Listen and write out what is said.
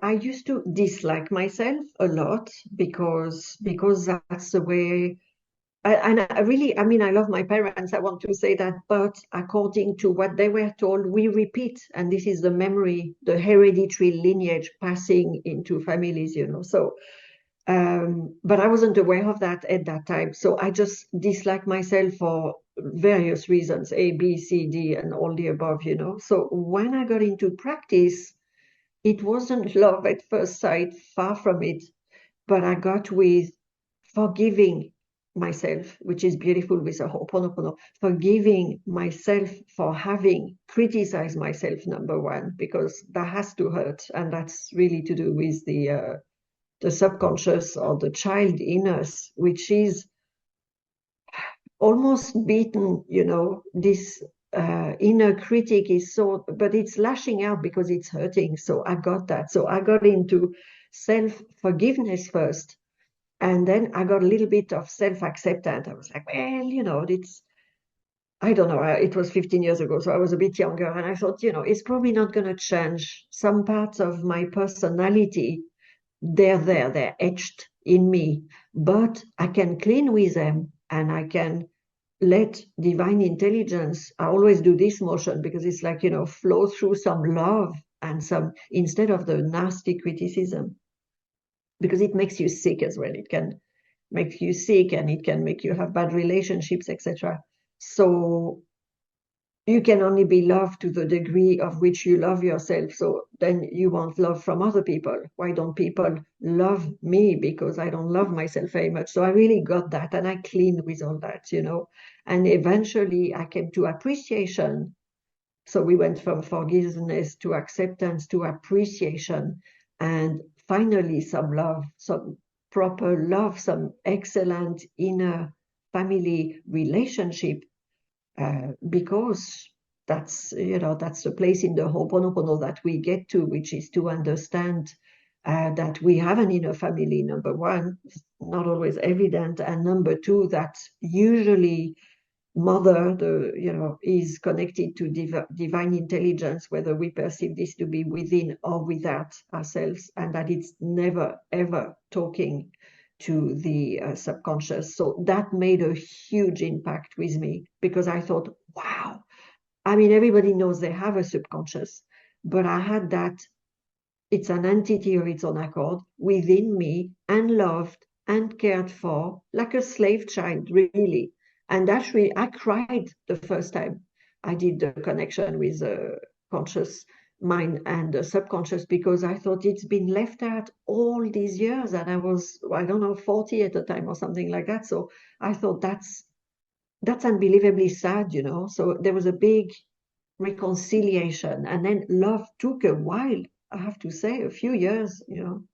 I used to dislike myself a lot because that's the way. And I really, I mean, I love my parents. I want to say that, but according to what they were told, we repeat, and this is the memory, the hereditary lineage passing into families, you know. So, but I wasn't aware of that at that time. So I just disliked myself for various reasons, A, B, C, D, and all the above, you know. So when I got into practice, it wasn't love at first sight, far from it, but I got with forgiving myself, which is beautiful with a Ho'oponopono, forgiving myself for having criticized myself, number one, because that has to hurt. And that's really to do with the subconscious or the child in us, which is almost beaten, you know, this inner critic is so, but it's lashing out because it's hurting. So I got that. So I got into self-forgiveness first. And then I got a little bit of self-acceptance. I was like, well, you know, I don't know, it was 15 years ago, so I was a bit younger. And I thought, you know, it's probably not going to change. Some parts of my personality, they're there, they're etched in me, but I can clean with them and I can let divine intelligence, I always do this motion because it's like, you know, flow through some love and some, instead of the nasty criticism, because it makes you sick as well. It can make you sick and it can make you have bad relationships, etc. So you can only be loved to the degree of which you love yourself. So then you want love from other people. Why don't people love me? Because I don't love myself very much. So I really got that and I cleaned with all that, you know. And eventually I came to appreciation. So we went from forgiveness to acceptance to appreciation and finally some love, some proper love, some excellent inner family relationship, because that's, you know, that's the place in the Ho'oponopono that we get to, which is to understand that we have an inner family, number one, it's not always evident, and number two, that usually mother, you know, is connected to divine intelligence, whether we perceive this to be within or without ourselves, and that it's never, ever talking to the subconscious. So that made a huge impact with me because I thought, wow, I mean, everybody knows they have a subconscious, but I had that, it's an entity of its own accord within me and loved and cared for like a slave child, really. And actually, I cried the first time I did the connection with the conscious mind and the subconscious because I thought it's been left out all these years. And I was, I don't know, 40 at the time or something like that. So I thought that's unbelievably sad, you know. So there was a big reconciliation. And then love took a while, I have to say, a few years, you know.